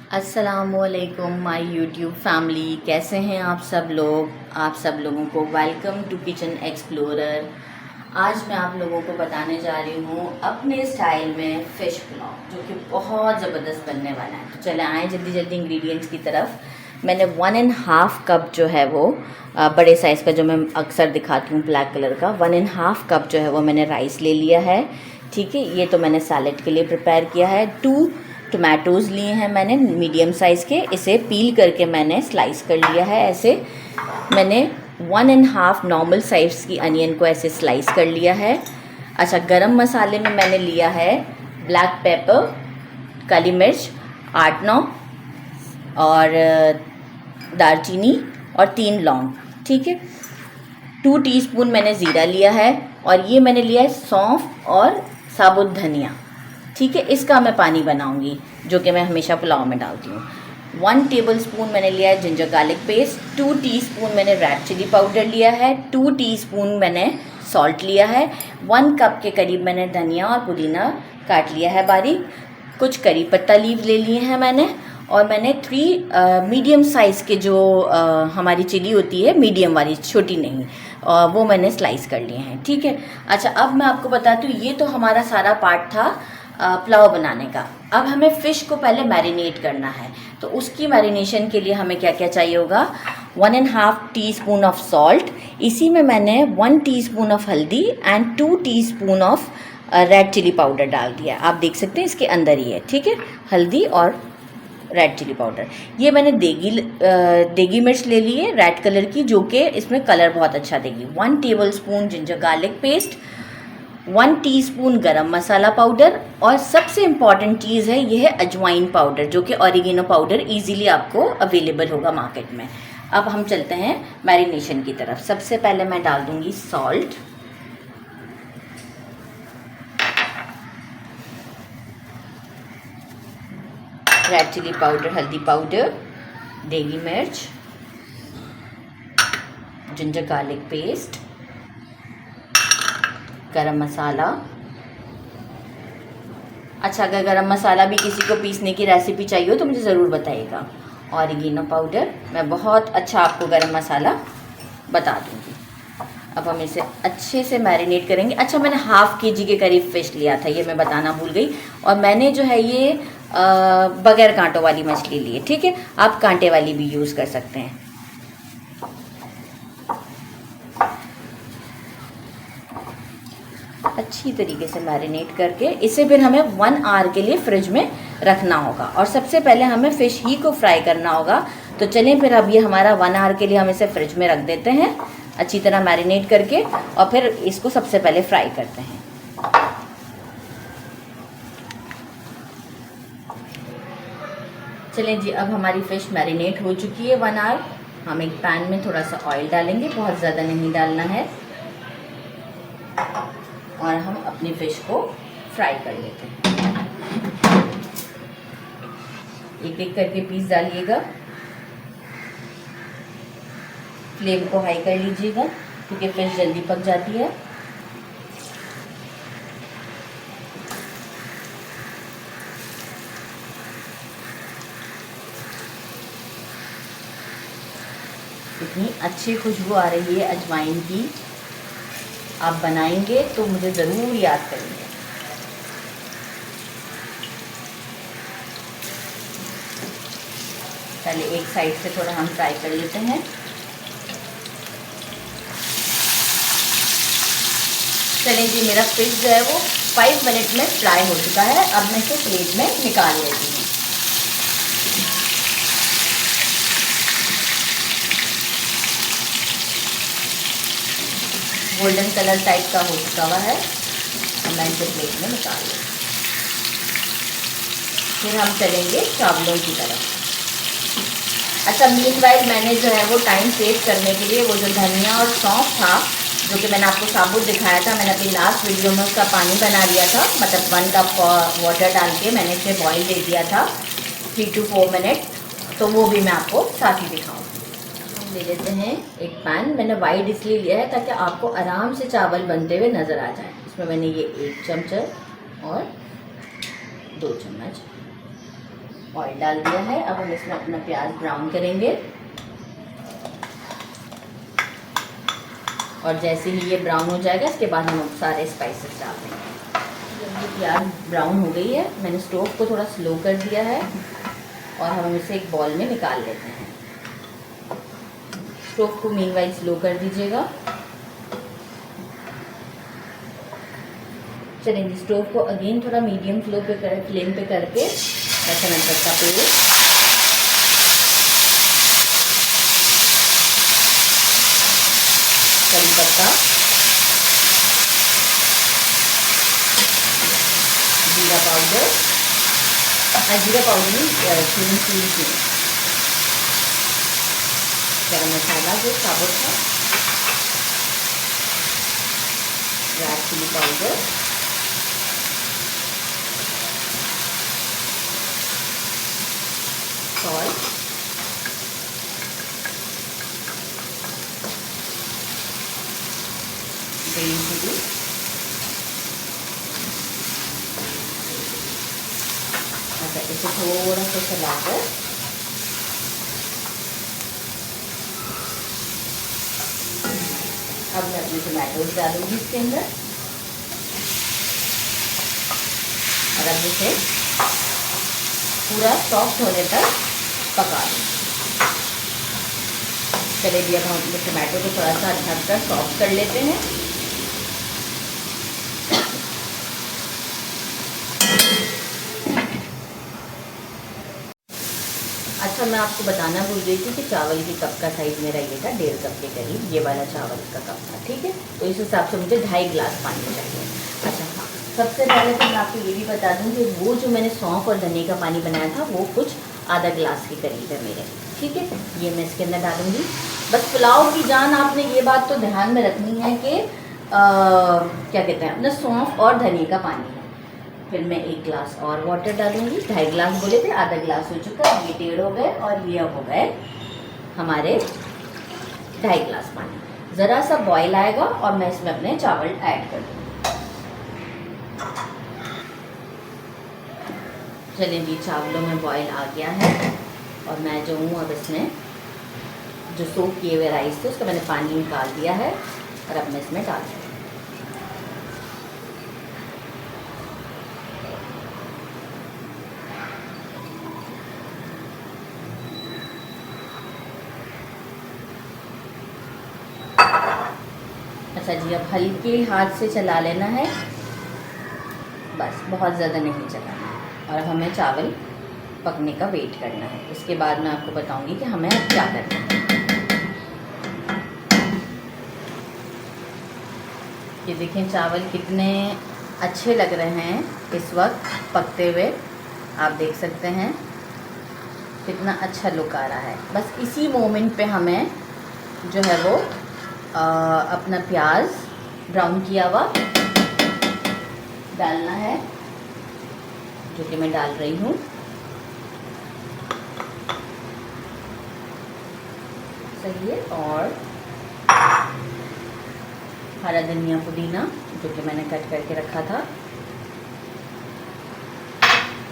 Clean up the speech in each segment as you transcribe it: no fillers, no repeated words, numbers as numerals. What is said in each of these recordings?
अस्सलामुअलैकुम my YouTube family, कैसे हैं आप सब लोग। आप सब लोगों को वेलकम टू किचन एक्सप्लोरर। आज मैं आप लोगों को बताने जा रही हूँ अपने स्टाइल में फ़िश पुलाव, जो कि बहुत ज़बरदस्त बनने वाला है। तो चले आएँ जल्दी जल्दी इंग्रेडिएंट्स की तरफ। मैंने 1.5 कप जो है वो बड़े साइज़ का, जो मैं अक्सर दिखाती हूँ ब्लैक कलर का, 1.5 कप जो है वो मैंने राइस ले लिया है। ठीक है, ये तो मैंने सैलेड के लिए प्रिपेयर किया है। 2 टमाटोज़ लिए हैं मैंने मीडियम साइज़ के, इसे पील करके मैंने स्लाइस कर लिया है ऐसे। मैंने 1.5 नॉर्मल साइज़ की अनियन को ऐसे स्लाइस कर लिया है। अच्छा, गरम मसाले में मैंने लिया है ब्लैक पेपर, काली मिर्च 8-9 और दालचीनी और 3 लौंग। ठीक है, 2 टीस्पून मैंने ज़ीरा लिया है और ये मैंने लिया है सौंफ और साबुत धनिया। ठीक है, इसका मैं पानी बनाऊंगी, जो कि मैं हमेशा पुलाव में डालती हूँ। 1 टेबलस्पून मैंने लिया है जिंजर गार्लिक पेस्ट, 2 टीस्पून मैंने रेड चिली पाउडर लिया है, 2 टीस्पून मैंने सॉल्ट लिया है, 1 कप के करीब मैंने धनिया और पुदीना काट लिया है बारीक, कुछ करी पत्ता लीव ले लिए हैं मैंने, और मैंने 3 मीडियम साइज़ के जो हमारी चिली होती है, मीडियम वाली, छोटी नहीं, वो मैंने स्लाइस कर लिए हैं। ठीक है। अच्छा, अब मैं आपको बताती हूँ, ये तो हमारा सारा पार्ट था पुलाव बनाने का। अब हमें फ़िश को पहले मैरिनेट करना है, तो उसकी मैरिनेशन के लिए हमें क्या क्या चाहिए होगा। 1.5 टीस्पून ऑफ सॉल्ट, इसी में मैंने 1 teaspoon of haldi and 2 teaspoon of red chilli powder डाल दिया। आप देख सकते हैं इसके अंदर ही है। ठीक है, हल्दी और रेड चिली पाउडर। ये मैंने देगी मिर्च ले ली है रेड कलर की, जो कि इसमें कलर बहुत अच्छा देगी। 1 tablespoon ginger garlic paste, 1 teaspoon गरम मसाला पाउडर, और सबसे इम्पॉर्टेंट चीज़ है ये है अजवाइन पाउडर, जो कि ऑरिगेनो पाउडर इजीली आपको अवेलेबल होगा मार्केट में। अब हम चलते हैं मैरिनेशन की तरफ। सबसे पहले मैं डाल दूंगी सॉल्ट, रेड चिली पाउडर, हल्दी पाउडर, देगी मिर्च, जिंजर गार्लिक पेस्ट, गरम मसाला। अच्छा, अगर गरम मसाला भी किसी को पीसने की रेसिपी चाहिए हो तो मुझे ज़रूर बताइएगा। ऑरिगेनो पाउडर, मैं बहुत अच्छा आपको गरम मसाला बता दूँगी। अब हम इसे अच्छे से मैरिनेट करेंगे। अच्छा, मैंने ½ kg के करीब फ़िश लिया था, ये मैं बताना भूल गई, और मैंने जो है ये बगैर कांटों वाली मछली ली है। ठीक है, आप कांटे वाली भी यूज़ कर सकते हैं। अच्छी तरीके से मैरिनेट करके इसे फिर हमें 1 आवर के लिए फ्रिज में रखना होगा, और सबसे पहले हमें फ़िश ही को फ्राई करना होगा। तो चलें फिर, अब ये हमारा 1 आवर के लिए हम इसे फ्रिज में रख देते हैं अच्छी तरह मैरिनेट करके, और फिर इसको सबसे पहले फ्राई करते हैं। चलें जी, अब हमारी फ़िश मैरिनेट हो चुकी है 1 आवर। हम एक पैन में थोड़ा सा ऑयल डालेंगे, बहुत ज़्यादा नहीं डालना है, और हम अपनी फ़िश को फ्राई कर लेते हैं। एक एक करके पीस डालिएगा, फ्लेम को हाई कर लीजिएगा क्योंकि फ़िश जल्दी पक जाती है। इतनी अच्छी खुशबू आ रही है अजवाइन की, आप बनाएंगे तो मुझे ज़रूर याद करेंगे। पहले एक साइड से थोड़ा हम फ्राई कर लेते हैं। चलिए जी, मेरा फ़िश जो है वो 5 मिनट में फ्राई हो चुका है। अब मैं इसे प्लेट में निकाल लेती हूँ। गोल्डन कलर टाइप का हो चुका हुआ है, अब मैं इसे प्लेट में निकाल लेती हूँ। फिर हम चलेंगे चावलों की तरफ। अच्छा, मीनवाइल मैंने जो है वो टाइम सेव करने के लिए वो जो धनिया और सौंफ था, जो कि मैंने आपको साबुत दिखाया था, मैंने अपनी लास्ट वीडियो में उसका पानी बना लिया था, मतलब 1 कप वाटर डाल के मैंने इसे बॉईल दे दिया था 3 to 4 मिनट, तो वो भी मैं आपको साथ ही दिखाऊँगी। हम ले लेते हैं एक पैन। मैंने वाइड इसलिए लिया है ताकि आपको आराम से चावल बनते हुए नज़र आ जाए। इसमें मैंने ये 1 चम्मच और 2 चम्मच ऑयल डाल दिया है। अब हम इसमें अपना प्याज ब्राउन करेंगे और जैसे ही ये ब्राउन हो जाएगा इसके बाद हम सारे स्पाइसेस डाल देंगे। जब ये प्याज ब्राउन हो गई है, मैंने स्टोव को थोड़ा स्लो कर दिया है और हम इसे एक बॉल में निकाल लेते हैं। स्टोव को मीनवाइल स्लो कर दीजिएगा। चलिए स्टोव को अगेन थोड़ा मीडियम फ्लेम पे करके लहसुन अदरक का पेस्ट, कड़ी पत्ता, जीरा पाउडर, जीरा पाउडर नहीं, गरम मसाला जो साबुत था, red chilli powder, salt, green chilli, अच्छा इसे थोड़ा सा चलाकर अब मैं अपने टमाटोज डालूंगी इसके अंदर और अब इसे पूरा सॉफ्ट होने तक पका लूँ। चलिए भी अब हम अपने टमाटो को थोड़ा सा ढककर सॉफ्ट कर लेते हैं। अच्छा मैं आपको बताना भूल गई थी कि चावल की कप का साइज़ मेरा ये था, 1.5 कप के करीब ये वाला चावल का कप था, ठीक है। तो इस हिसाब से मुझे 2.5 गिलास पानी चाहिए। अच्छा हाँ, सबसे पहले तो मैं आपको ये भी बता दूं कि वो जो मैंने सौंफ और धनिया का पानी बनाया था वो कुछ आधा गिलास के करीब है मेरे, ठीक है। ये मैं इसके अंदर डालूंगी। बस पुलाव की जान आपने ये बात तो ध्यान में रखनी है कि क्या कहते हैं अपना सौंफ और धनिया का पानी है। फिर मैं 1 गिलास और वाटर डालूंगी। 2.5 गिलास बोले थे, आधा गिलास हो चुका, ये 1.5 हो गए और ये हो गए हमारे 2.5 गिलास पानी। ज़रा सा बॉयल आएगा और मैं इसमें अपने चावल ऐड कर दूँगी। चलिए जी चावलों में बॉयल आ गया है और मैं जो हूँ अब इसमें जो सोक किए हुए राइस थे उसका मैंने पानी निकाल दिया है और अब मैं इसमें डाल दूँगी। अच्छा जी अब हल्के हाथ से चला लेना है, बस बहुत ज़्यादा नहीं चलाना है और हमें चावल पकने का वेट करना है। इसके बाद मैं आपको बताऊंगी कि हमें अब क्या करना है। ये देखें चावल कितने अच्छे लग रहे हैं इस वक्त पकते हुए, आप देख सकते हैं कितना अच्छा लुक आ रहा है। बस इसी मोमेंट पे हमें जो है वो अपना प्याज ब्राउन किया हुआ डालना है, जो कि मैं डाल रही हूँ। सही है। और हरा धनिया पुदीना जो कि मैंने कट करके रखा था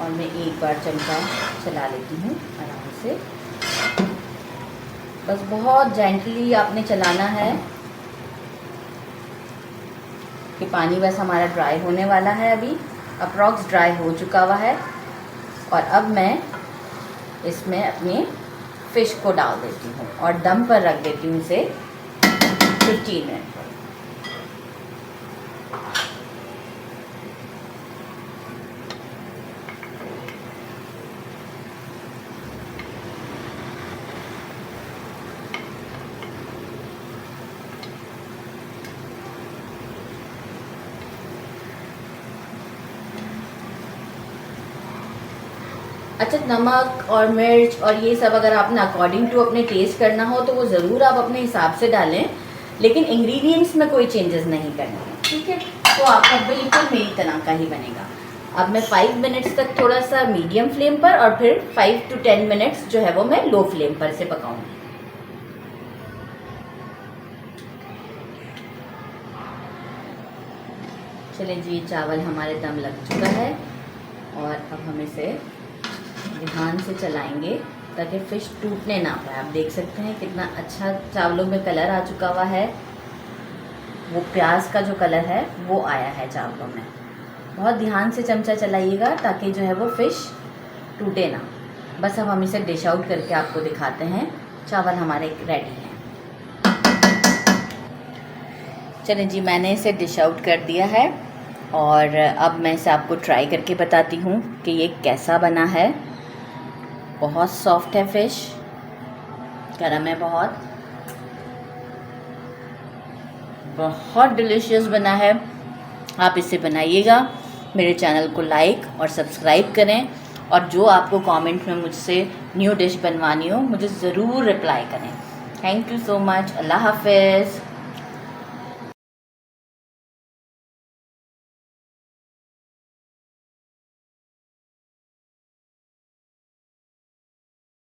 और मैं एक बार चमचा चला लेती हूँ आराम से। बस बहुत जेंटली आपने चलाना है कि पानी बस हमारा ड्राई होने वाला है। अभी अप्रॉक्स ड्राई हो चुका हुआ है और अब मैं इसमें अपनी फ़िश को डाल देती हूँ और दम पर रख देती हूँ इसे 15 मिनट। अच्छा नमक और मिर्च और ये सब अगर आपने अकॉर्डिंग टू अपने टेस्ट करना हो तो वो ज़रूर आप अपने हिसाब से डालें, लेकिन इंग्रेडिएंट्स में कोई चेंजेस नहीं करने हैं, ठीक है। तो आपका बिल्कुल मेरी तरह का ही बनेगा। अब मैं 5 मिनट्स तक थोड़ा सा मीडियम फ्लेम पर और फिर 5 to 10 मिनट्स जो है वो मैं लो फ्लेम पर से पकाऊंगी। चलिए जी चावल हमारे दम लग चुका है और अब हम इसे ध्यान से चलाएंगे ताकि फ़िश टूटने ना पाए। आप देख सकते हैं कितना अच्छा चावलों में कलर आ चुका हुआ है, वो प्याज का जो कलर है वो आया है चावलों में। बहुत ध्यान से चमचा चलाइएगा ताकि जो है वो फ़िश टूटे ना। बस अब हम इसे डिश आउट करके आपको दिखाते हैं। चावल हमारे रेडी हैं। चलिए जी, मैंने इसे डिश आउट कर दिया है और अब मैं इसे आपको ट्राई करके बताती हूँ कि ये कैसा बना है। बहुत सॉफ्ट है फ़िश, गरम है, बहुत डिलीशियस बना है। आप इसे बनाइएगा, मेरे चैनल को लाइक और सब्सक्राइब करें, और जो आपको कमेंट में मुझसे न्यू डिश बनवानी हो मुझे ज़रूर रिप्लाई करें। Thank you so much. अल्लाह हाफ़िज़।